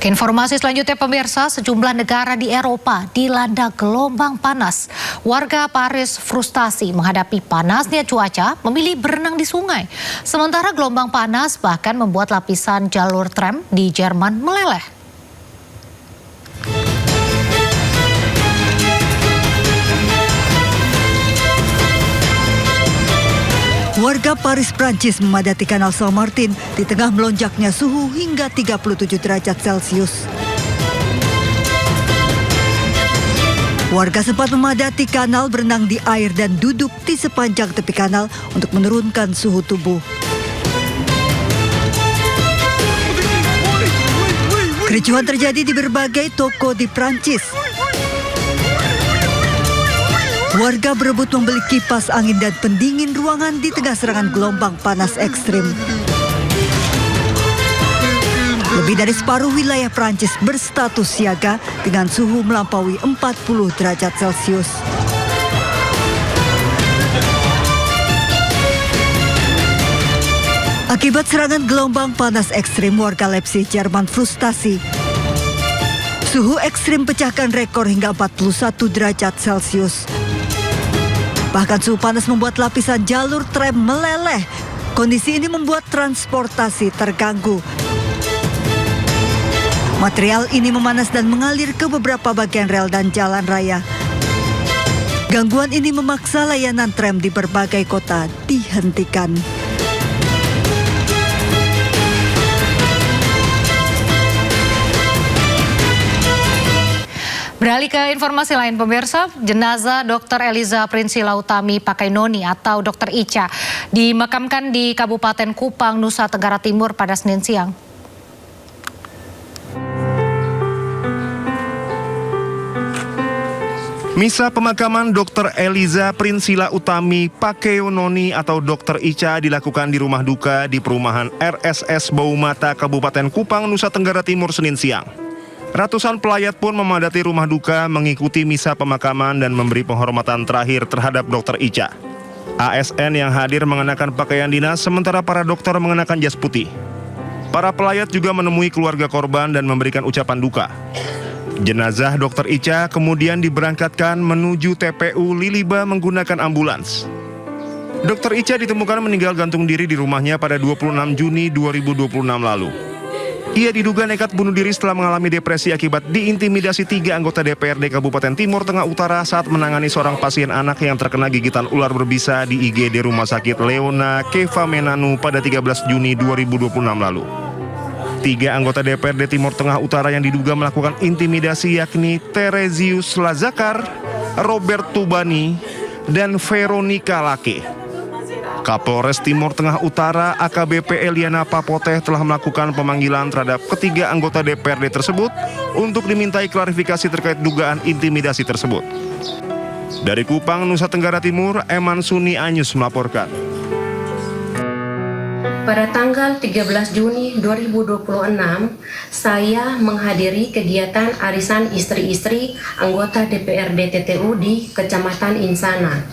Informasi selanjutnya pemirsa, sejumlah negara di Eropa dilanda gelombang panas. Warga Paris frustasi menghadapi panasnya cuaca, memilih berenang di sungai. Sementara gelombang panas bahkan membuat lapisan jalur tram di Jerman meleleh. Warga Paris, Prancis memadati Kanal Saint-Martin di tengah melonjaknya suhu hingga 37 derajat Celcius. Warga sempat memadati kanal, berenang di air dan duduk di sepanjang tepi kanal untuk menurunkan suhu tubuh. Kericuhan terjadi di berbagai toko di Prancis. Warga berebut membeli kipas angin dan pendingin ruangan di tengah serangan gelombang panas ekstrim. Lebih dari separuh wilayah Prancis berstatus siaga dengan suhu melampaui 40 derajat Celcius. Akibat serangan gelombang panas ekstrim, warga Leipzig, Jerman frustasi. Suhu ekstrim pecahkan rekor hingga 41 derajat Celcius. Bahkan suhu panas membuat lapisan jalur tram meleleh. Kondisi ini membuat transportasi terganggu. Material ini memanas dan mengalir ke beberapa bagian rel dan jalan raya. Gangguan ini memaksa layanan tram di berbagai kota dihentikan. Beralih ke informasi lain pemirsa, jenazah Dr. Eliza Prinsila Utami Pakainoni atau Dr. Ica dimakamkan di Kabupaten Kupang, Nusa Tenggara Timur pada Senin siang. Misa pemakaman Dr. Eliza Prinsila Utami Pakainoni atau Dr. Ica dilakukan di rumah duka di perumahan RSS Baumata, Kabupaten Kupang, Nusa Tenggara Timur Senin siang. Ratusan pelayat pun memadati rumah duka mengikuti misa pemakaman dan memberi penghormatan terakhir terhadap Dr. Ica. ASN yang hadir mengenakan pakaian dinas, sementara para dokter mengenakan jas putih. Para pelayat juga menemui keluarga korban dan memberikan ucapan duka. Jenazah Dr. Ica kemudian diberangkatkan menuju TPU Liliba menggunakan ambulans. Dr. Ica ditemukan meninggal gantung diri di rumahnya pada 26 Juni 2026 lalu. Ia diduga nekat bunuh diri setelah mengalami depresi akibat diintimidasi 3 anggota DPRD Kabupaten Timur Tengah Utara saat menangani seorang pasien anak yang terkena gigitan ular berbisa di IGD Rumah Sakit Leona Keva Menanu pada 13 Juni 2026 lalu. 3 anggota DPRD Timur Tengah Utara yang diduga melakukan intimidasi yakni Terezius Lazakar, Robert Tubani, dan Veronica Lake. Kapolres Timur Tengah Utara AKBP Eliana Papoteh telah melakukan pemanggilan terhadap ketiga anggota DPRD tersebut untuk dimintai klarifikasi terkait dugaan intimidasi tersebut. Dari Kupang, Nusa Tenggara Timur, Eman Suni Anyus melaporkan. Pada tanggal 13 Juni 2026, saya menghadiri kegiatan arisan istri-istri anggota DPRD TTU di Kecamatan Insana.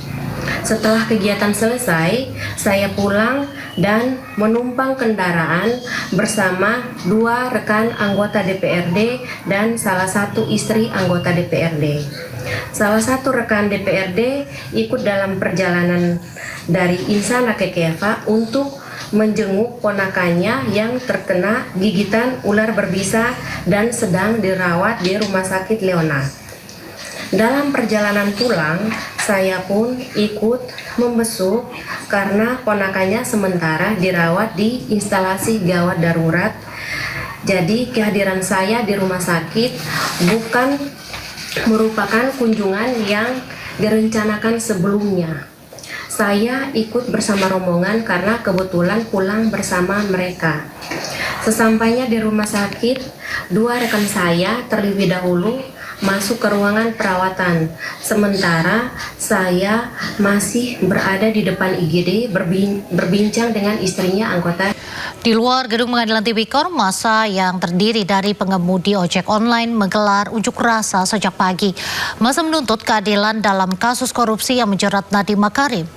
Setelah kegiatan selesai, saya pulang dan menumpang kendaraan bersama 2 rekan anggota DPRD dan salah satu istri anggota DPRD. Salah satu rekan DPRD ikut dalam perjalanan dari Insana ke Keva untuk menjenguk ponakannya yang terkena gigitan ular berbisa dan sedang dirawat di Rumah Sakit Leona. Dalam perjalanan pulang, saya pun ikut membesuk karena ponakannya sementara dirawat di instalasi gawat darurat. Jadi kehadiran saya di rumah sakit bukan merupakan kunjungan yang direncanakan sebelumnya. Saya ikut bersama rombongan karena kebetulan pulang bersama mereka. Sesampainya di rumah sakit, 2 rekan saya terlebih dahulu masuk ke ruangan perawatan. Sementara saya masih berada di depan IGD berbincang dengan istrinya anggota. Di luar gedung pengadilan tipikor, massa yang terdiri dari pengemudi ojek online menggelar unjuk rasa sejak pagi. Massa menuntut keadilan dalam kasus korupsi yang menjerat Nadiem Makarim.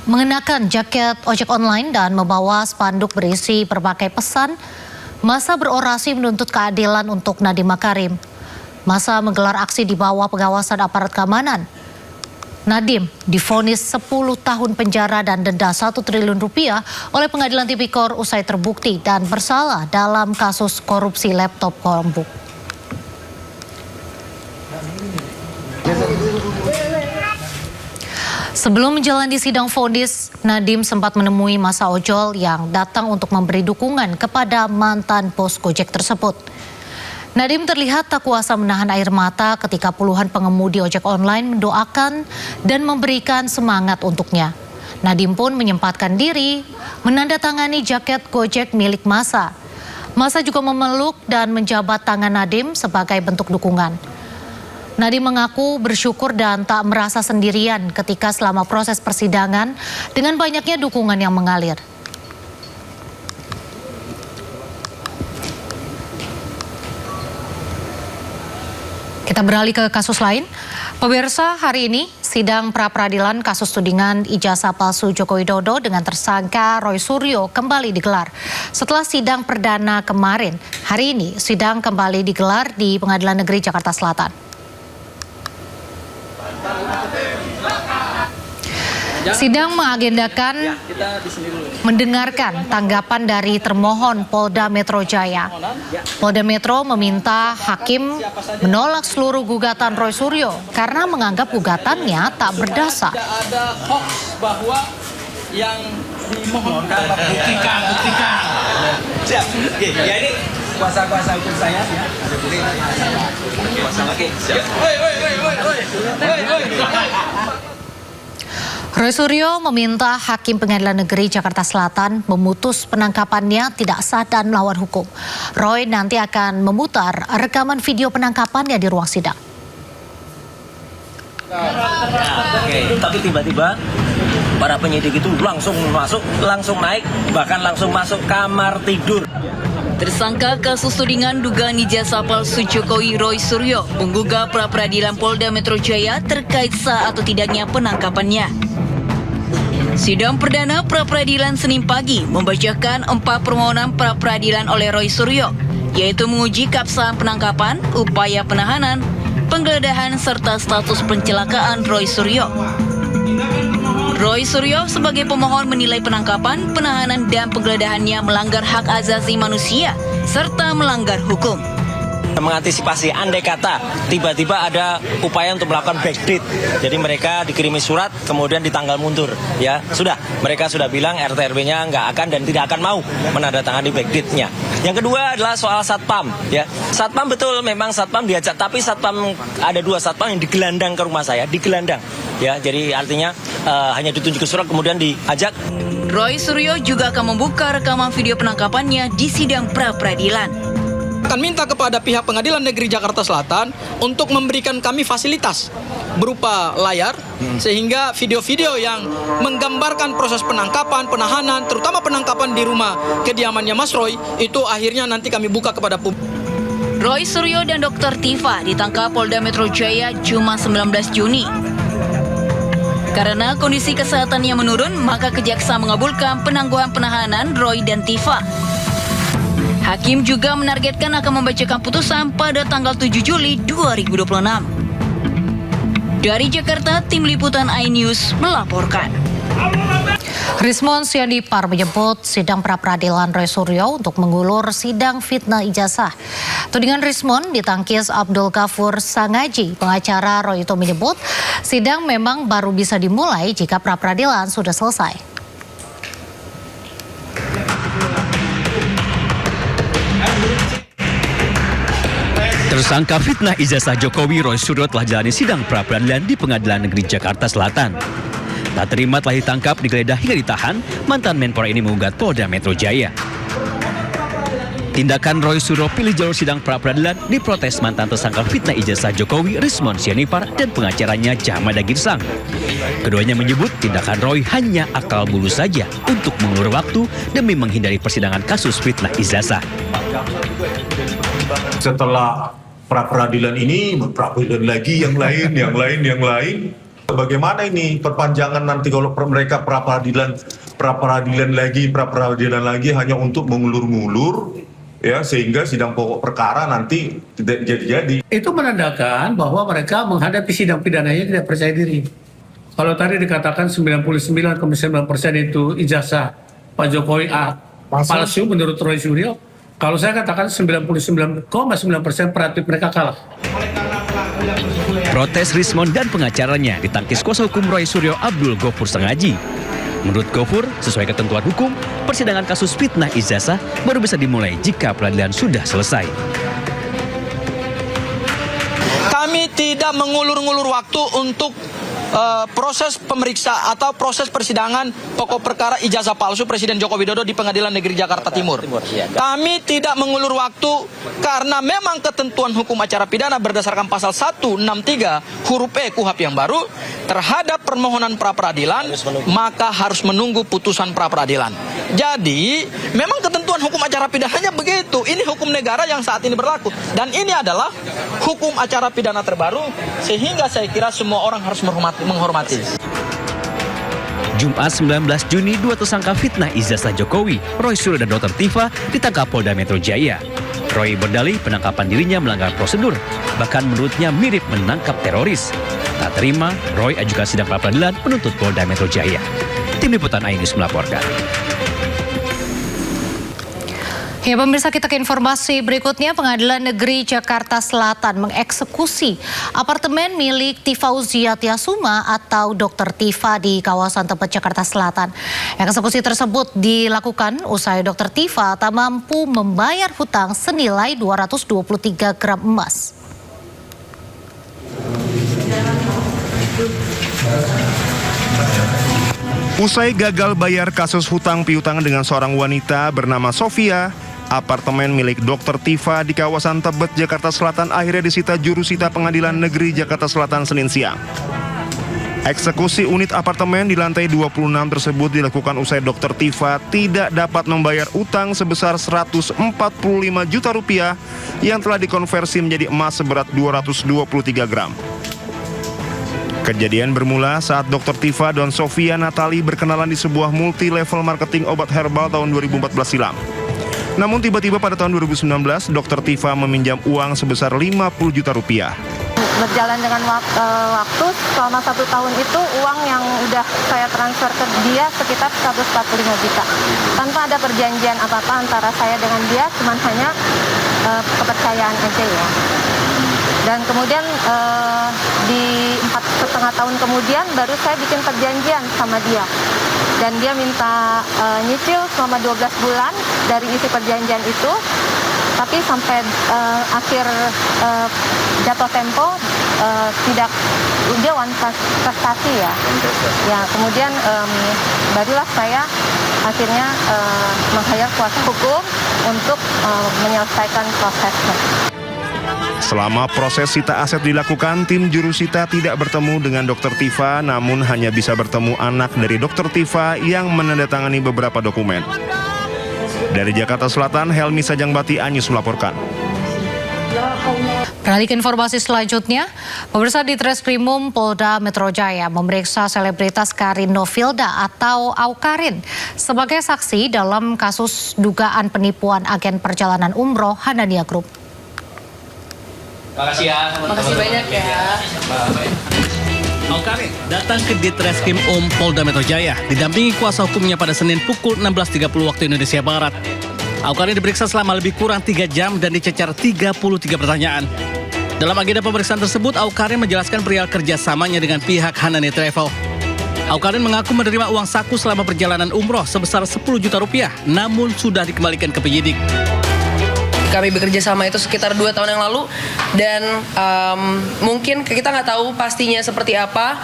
mengenakan jaket ojek online dan membawa spanduk berisi berbagai pesan, massa berorasi menuntut keadilan untuk Nadiem Makarim. Massa menggelar aksi di bawah pengawasan aparat keamanan. Nadiem divonis 10 tahun penjara dan denda 1 triliun rupiah oleh Pengadilan Tipikor usai terbukti dan bersalah dalam kasus korupsi laptop Chromebook. Sebelum menjalani sidang vonis, Nadiem sempat menemui massa ojol yang datang untuk memberi dukungan kepada mantan bos Gojek tersebut. Nadiem terlihat tak kuasa menahan air mata ketika puluhan pengemudi ojek online mendoakan dan memberikan semangat untuknya. Nadiem pun menyempatkan diri menandatangani jaket Gojek milik massa. Massa juga memeluk dan menjabat tangan Nadiem sebagai bentuk dukungan. Nadiem mengaku bersyukur dan tak merasa sendirian ketika selama proses persidangan dengan banyaknya dukungan yang mengalir. Kita beralih ke kasus lain. Pemirsa, hari ini sidang pra-peradilan kasus tudingan ijazah palsu Joko Widodo dengan tersangka Roy Suryo kembali digelar. Setelah sidang perdana kemarin, hari ini sidang kembali digelar di Pengadilan Negeri Jakarta Selatan. Sidang mengagendakan mendengarkan tanggapan dari termohon Polda Metro Jaya. Polda Metro meminta hakim menolak seluruh gugatan Roy Suryo karena menganggap gugatannya tak berdasar. Ada hoax bahwa yang dimohonkan buktikan. Siap. Oke, ya ini kuasa-kuasa hukum saya ya. Ada bukti. Kuasa lagi. Siap. Woi. Roy Suryo meminta Hakim Pengadilan Negeri Jakarta Selatan memutus penangkapannya tidak sah dan melawan hukum. Roy nanti akan memutar rekaman video penangkapannya di ruang sidang. Tapi tiba-tiba para penyidik itu langsung naik, bahkan langsung masuk kamar tidur. Tersangka kasus tudingan dugaan ijazah palsu Jokowi Roy Suryo menggugah pra-peradilan Polda Metro Jaya terkait sah atau tidaknya penangkapannya. Sidang perdana pra-peradilan Senin pagi membacakan 4 permohonan pra-peradilan oleh Roy Suryo, yaitu menguji keabsahan penangkapan, upaya penahanan, penggeledahan serta status pencelakaan Roy Suryo. Roy Suryo sebagai pemohon menilai penangkapan, penahanan dan penggeledahannya melanggar hak asasi manusia serta melanggar hukum. Mengantisipasi andai kata tiba-tiba ada upaya untuk melakukan backdate. Jadi mereka dikirimi surat kemudian ditanggal mundur. Ya, mereka sudah bilang RT/RW-nya nggak akan dan tidak akan mau menandatangani backdate-nya. Yang kedua adalah soal satpam. Ya, satpam betul memang satpam diajak, tapi satpam ada 2 satpam yang digelandang ke rumah saya, digelandang. Ya, jadi artinya hanya ditunjuk ke surat kemudian diajak. Roy Suryo juga akan membuka rekaman video penangkapannya di sidang pra-peradilan. Akan minta kepada pihak Pengadilan Negeri Jakarta Selatan untuk memberikan kami fasilitas berupa layar sehingga video-video yang menggambarkan proses penangkapan, penahanan, terutama penangkapan di rumah kediamannya Mas Roy itu akhirnya nanti kami buka kepada publik. Roy Suryo dan Dr. Tifa ditangkap Polda Metro Jaya Jumat 19 Juni. Karena kondisi kesehatannya menurun, maka Kejaksaan mengabulkan penangguhan penahanan Roy dan Tifa. Hakim juga menargetkan akan membacakan putusan pada tanggal 7 Juli 2026. Dari Jakarta, Tim Liputan iNews melaporkan. Rismon Sianipar menyebut sidang pra-peradilan Roy Suryo untuk mengulur sidang fitnah ijazah. Tudingan Rismon ditangkis Abdul Ghafur Sangaji. Pengacara Roy itu menyebut sidang memang baru bisa dimulai jika pra-peradilan sudah selesai. Tersangka fitnah ijazah Jokowi Roy Suryo telah jalani sidang pra-peradilan di Pengadilan Negeri Jakarta Selatan. Tak terima telah ditangkap, digeledah hingga ditahan, mantan Menpora ini menggugat Polda Metro Jaya. Tindakan Roy Suryo pilih jalur sidang pra-peradilan diprotes mantan tersangka fitnah ijazah Jokowi Rismon Sianipar dan pengacaranya Jahmada Girsang. Keduanya menyebut tindakan Roy hanya akal bulus saja untuk mengulur waktu demi menghindari persidangan kasus fitnah ijazah. Setelah pra-peradilan ini, pra-peradilan lagi yang lain. Bagaimana ini perpanjangan nanti kalau mereka pra-peradilan lagi hanya untuk mengulur-ngulur ya, sehingga sidang pokok perkara nanti tidak jadi-jadi. Itu menandakan bahwa mereka menghadapi sidang pidananya tidak percaya diri. Kalau tadi dikatakan 99,9% itu ijazah Pak Jokowi palsu menurut Roy Suryo, kalau saya katakan 99,9% berarti mereka kalah. Protes Rismon dan pengacaranya ditangkis kuasa hukum Roy Suryo Abdul Ghafur Sengaji. Menurut Ghafur, sesuai ketentuan hukum, persidangan kasus fitnah ijazah baru bisa dimulai jika peradilan sudah selesai. Kami tidak mengulur-ngulur waktu untuk proses pemeriksa atau proses persidangan pokok perkara ijazah palsu Presiden Joko Widodo di Pengadilan Negeri Jakarta Timur. Kami tidak mengulur waktu karena memang ketentuan hukum acara pidana berdasarkan pasal 163 huruf E KUHP yang baru terhadap permohonan pra-peradilan maka harus menunggu putusan pra-peradilan. Jadi memang ketentuan hukum acara pidananya begitu. Ini hukum negara yang saat ini berlaku dan ini adalah hukum acara pidana terbaru sehingga saya kira semua orang harus menghormati. Jumat 19 Juni, dua tersangka fitnah ijazah Jokowi, Roy Suryo dan Dr. Tifa ditangkap Polda Metro Jaya. Roy berdalih penangkapan dirinya melanggar prosedur, bahkan menurutnya mirip menangkap teroris. Tak terima, Roy ajukan sidang pra-peradilan menuntut Polda Metro Jaya. Tim Liputan iNews melaporkan. Ya, pemirsa, kita ke informasi berikutnya. Pengadilan Negeri Jakarta Selatan mengeksekusi apartemen milik Tifa Uziatiasuma atau Dr. Tifa di kawasan Tebet, Jakarta Selatan. Eksekusi tersebut dilakukan usai Dr. Tifa tak mampu membayar hutang senilai 223 gram emas. Usai gagal bayar kasus hutang piutang dengan seorang wanita bernama Sofia, apartemen milik Dr. Tifa di kawasan Tebet, Jakarta Selatan akhirnya disita jurusita Pengadilan Negeri Jakarta Selatan Senin siang. Eksekusi unit apartemen di lantai 26 tersebut dilakukan usai Dr. Tifa tidak dapat membayar utang sebesar 145 juta rupiah yang telah dikonversi menjadi emas seberat 223 gram. Kejadian bermula saat Dr. Tifa dan Sofia Natali berkenalan di sebuah multi-level marketing obat herbal tahun 2014 silam. Namun tiba-tiba pada tahun 2019, Dr. Tifa meminjam uang sebesar 50 juta rupiah. Berjalan dengan waktu, selama 1 tahun itu uang yang udah saya transfer ke dia sekitar 145 juta. Tanpa ada perjanjian apa-apa antara saya dengan dia, cuma hanya kepercayaan aja ya. Dan kemudian di 4,5 tahun kemudian baru saya bikin perjanjian sama dia. Dan dia minta nyicil selama 12 bulan dari isi perjanjian itu. Tapi sampai akhir jatuh tempo tidak, dia prestasi ya. Ya, kemudian barulah saya akhirnya meng-hire kuasa hukum untuk menyelesaikan prosesnya. Selama proses sita aset dilakukan, tim jurusita tidak bertemu dengan Dr. Tifa, namun hanya bisa bertemu anak dari Dr. Tifa yang menandatangani beberapa dokumen. Dari Jakarta Selatan, Helmi Sajangbati, iNews melaporkan. Beralih ke informasi selanjutnya, pemirsa, di Treskrimum Polda Metro Jaya memeriksa selebritas Karin Novilda atau Awkarin sebagai saksi dalam kasus dugaan penipuan agen perjalanan umroh Hanania Group. Makasih ya. Makasih banyak ya. Awkarin datang ke Ditreskrim Polda Metro Jaya didampingi kuasa hukumnya pada Senin pukul 16.30 waktu Indonesia Barat. Awkarin diperiksa selama lebih kurang 3 jam dan dicecar 33 pertanyaan. Dalam agenda pemeriksaan tersebut, Awkarin menjelaskan perihal kerjasamanya dengan pihak Hanania Travel. Awkarin mengaku menerima uang saku selama perjalanan umroh sebesar 10 juta rupiah, namun sudah dikembalikan ke penyidik. Kami bekerja sama itu sekitar 2 tahun yang lalu dan mungkin kita nggak tahu pastinya seperti apa,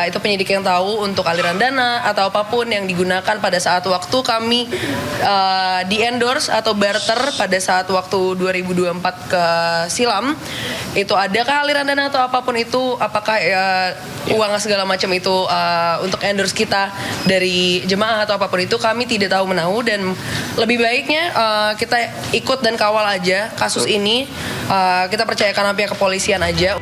itu penyidik yang tahu untuk aliran dana atau apapun yang digunakan pada saat waktu kami di-endorse atau barter pada saat waktu 2024 ke silam. Itu adakah aliran dana atau apapun itu, apakah uang segala macam itu untuk endorse kita dari jemaah atau apapun itu, kami tidak tahu menahu dan lebih baiknya kita ikut dan kawal aja kasus ini, kita percayakan pihak kepolisian aja.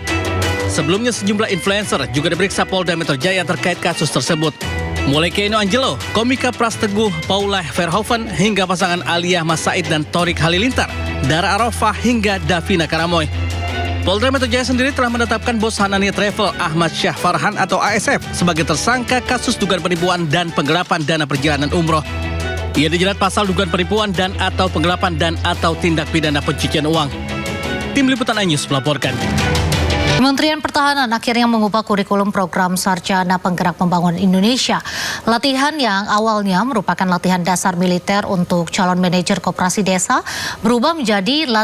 Sebelumnya sejumlah influencer juga diperiksa Polda Metro Jaya terkait kasus tersebut. Mulai Keino Angelo, komika Pras Teguh, Paula Verhoeven, hingga pasangan Alia Mas Said dan Torik Halilintar, Dara Arafah hingga Davina Karamoy. Polda Metro Jaya sendiri telah menetapkan bos Hanania Travel Ahmad Syah Farhan atau ASF sebagai tersangka kasus dugaan penipuan dan penggelapan dana perjalanan umroh. Ia dijerat pasal dugaan penipuan dan atau penggelapan dan atau tindak pidana pencucian uang. Tim Liputan iNews melaporkan. Kementerian Pertahanan akhirnya mengubah kurikulum program Sarjana Penggerak Pembangunan Indonesia. Latihan yang awalnya merupakan latihan dasar militer untuk calon manajer koperasi desa berubah menjadi